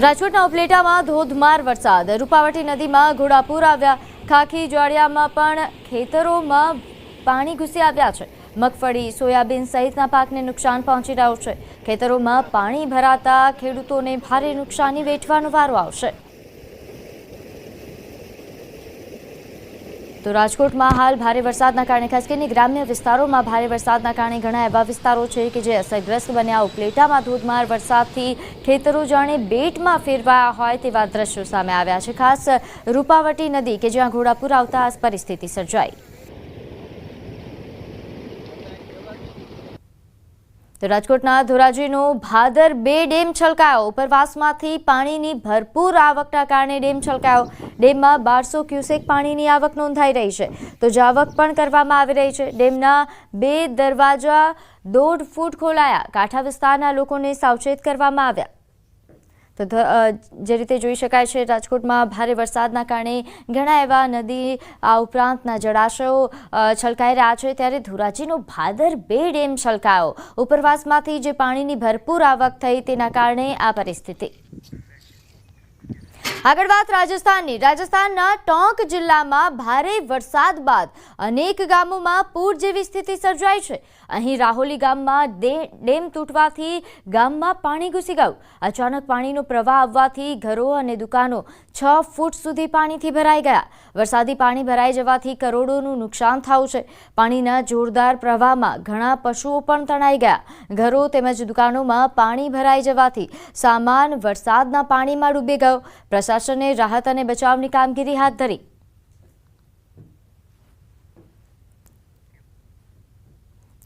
રાજકોટના ઉપલેટામાં ધોધમાર વરસાદ, રૂપાવટી નદીમાં ઘોડાપૂર આવ્યા, ખાખી જ્વાળિયામાં પણ ખેતરોમાં પાણી ઘૂસી આવ્યા છે. મગફળી, સોયાબીન સહિતના પાકને નુકસાન પહોંચી રહ્યું છે. ખેતરોમાં પાણી ભરાતા ખેડૂતોને ભારે નુકસાની વેઠવાનો વારો આવશે. તો રાજકોટમાં હાલ ભારે વરસાદના કારણે ખાસ કરીને ગ્રામ્ય વિસ્તારોમાં ભારે વરસાદના કારણે ઘણા એવા વિસ્તારો છે કે જે અસરગ્રસ્ત બન્યા. ઉપલેટામાં ધોધમાર વરસાદથી ખેતરો જાણે બેટમાં ફેરવાયા હોય તેવા દ્રશ્યો સામે આવ્યા છે. ખાસ રૂપાવટી નદી કે જ્યાં ઘોડાપૂર આવતા આ પરિસ્થિતિ સર્જાઈ. તો રાજકોટના ધોરાજીનો ભાદર 2 ડેમ છલકાયો. ઉપરવાસમાંથી પાણીની ભરપૂર આવકના કારણે ડેમ છલકાયો. ડેમમાં 1200 ક્યુસેક પાણીની આવક નોંધાઈ રહી છે. તો જાવક પણ કરવામાં આવી રહી છે. ડેમના 2 દરવાજા 1.5 ફૂટ ખોલાયા. કાંઠા વિસ્તારના લોકોને સાવચેત કરવામાં આવ્યા. તો જે રીતે જોઈ શકાય છે, રાજકોટમાં ભારે વરસાદના કારણે ઘણા એવા નદી આ ઉપરાંતના જળાશયો છલકાઈ રહ્યા છે. ત્યારે ધોરાજીનો ભાદર 2 ડેમ છલકાયો. ઉપરવાસમાંથી જે પાણીની ભરપૂર આવક થઈ તેના કારણે આ પરિસ્થિતિ. આગળ વાત રાજસ્થાનની. રાજસ્થાનના ટોંક જિલ્લામાં ભારે વરસાદ બાદ અનેક ગામોમાં પૂર જેવી સ્થિતિ સર્જાઈ છે. અહીં રાહોલી ગામમાં ડેમ તૂટવાથી ગામમાં પાણી ઘૂસી ગયું. અચાનક પાણીનો પ્રવાહ આવવાથી ઘરો અને દુકાનો 6 ફૂટ સુધી પાણીથી ભરાઈ ગયા. વરસાદી પાણી ભરાઈ જવાથી કરોડોનું નુકસાન થયું છે. પાણીના જોરદાર પ્રવાહમાં ઘણા પશુઓ પણ તણાઈ ગયા. ઘરો તેમજ દુકાનોમાં પાણી ભરાઈ જવાથી સામાન વરસાદના પાણીમાં ડૂબી ગયો. પ્રશાસને રાહત અને બચાવની કામગીરી હાથ ધરી.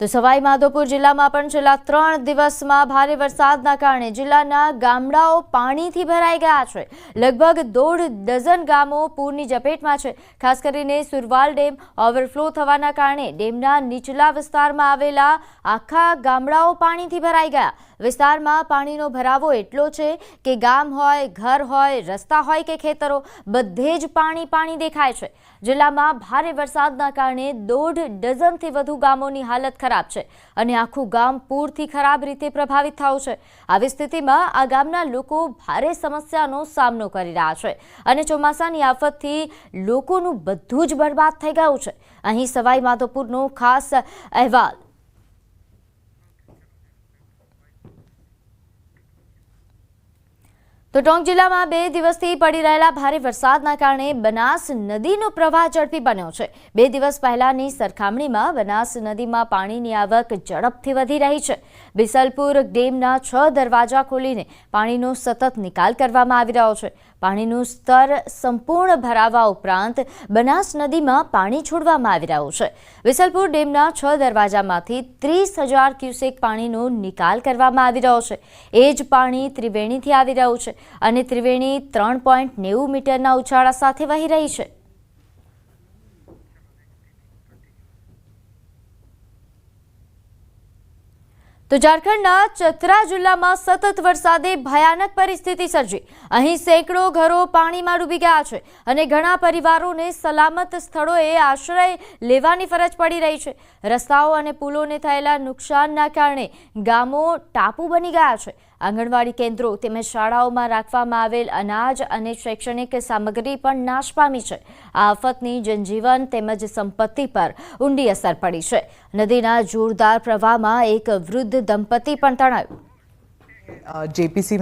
તો સવાઈ માધોપુર જિલ્લામાં પણ છેલ્લા 3 દિવસમાં ભારે વરસાદના કારણે જિલ્લાના ગામડાઓ પાણીથી ભરાઈ ગયા છે. લગભગ 1.5 ડઝન ગામો પૂરની ઝપેટમાં છે. ખાસ કરીને સુરવાલ ડેમ ઓવરફ્લો થવાના કારણે ડેમના નીચલા વિસ્તારમાં આવેલા આખા ગામડાઓ પાણીથી ભરાઈ ગયા. વિસ્તારમાં પાણીનો ભરાવો એટલો છે કે ગામ હોય, ઘર હોય, રસ્તા હોય કે ખેતરો, બધે જ પાણી દેખાય છે. જિલ્લામાં ભારે વરસાદના કારણે 1.5 ડઝનથી વધુ ગામોની હાલત ખરાબ છે અને આખું ગામ પૂરથી ખરાબ રીતે પ્રભાવિત થયું છે. આવી સ્થિતિમાં આ ગામના લોકો ભારે સમસ્યાનો સામનો કરી રહ્યા છે અને ચોમાસાની આફતથી લોકોનું બધું જ બરબાદ થઈ ગયું છે. અહીં સવાઈ માધોપુરનો ખાસ અહેવાલ. તો ટોંક જિલ્લામાં 2 દિવસથી પડી રહેલા ભારે વરસાદના કારણે બનાસ નદીનો પ્રવાહ ઝડપી બન્યો છે. 2 દિવસ પહેલાની સરખામણીમાં બનાસ નદીમાં પાણીની આવક ઝડપથી વધી રહી છે. બિસલપુર ડેમના 6 દરવાજા ખોલીને પાણીનો સતત નિકાલ કરવામાં આવી રહ્યો છે. પાણીનું સ્તર સંપૂર્ણ ભરાવા ઉપરાંત બનાસ નદીમાં પાણી છોડવામાં આવી રહ્યું છે. વિસલપુર ડેમના 6 દરવાજામાંથી 30,000 ક્યુસેક પાણીનો નિકાલ કરવામાં આવી રહ્યો છે. એ જ પાણી ત્રિવેણીથી આવી રહ્યું છે અને ત્રિવેણી 3.90 મીટરના ઉછાળા સાથે વહી રહી છે. તો ઝારખંડના ચતરા જિલ્લામાં સતત વરસાદે ભયાનક પરિસ્થિતિ સર્જી. અહીં સેંકડો ઘરો પાણીમાં ડૂબી ગયા છે અને ઘણા પરિવારોને સલામત સ્થળોએ આશ્રય લેવાની ફરજ પડી રહી છે. રસ્તાઓ અને પુલોને થયેલા નુકસાનના કારણે ગામો ટાપુ બની ગયા છે. આંગણવાડી કેન્દ્રો તેમજ શાળાઓમાં રાખવામાં આવેલ અનાજ અને શૈક્ષણિક સામગ્રી પણ નાશ પામી છે. આ આફતની જનજીવન તેમજ સંપત્તિ પર ઊંડી અસર પડી છે. નદીના જોરદાર પ્રવાહમાં એક વૃદ્ધ દંપતી પણ તણાયું. जेपीसी में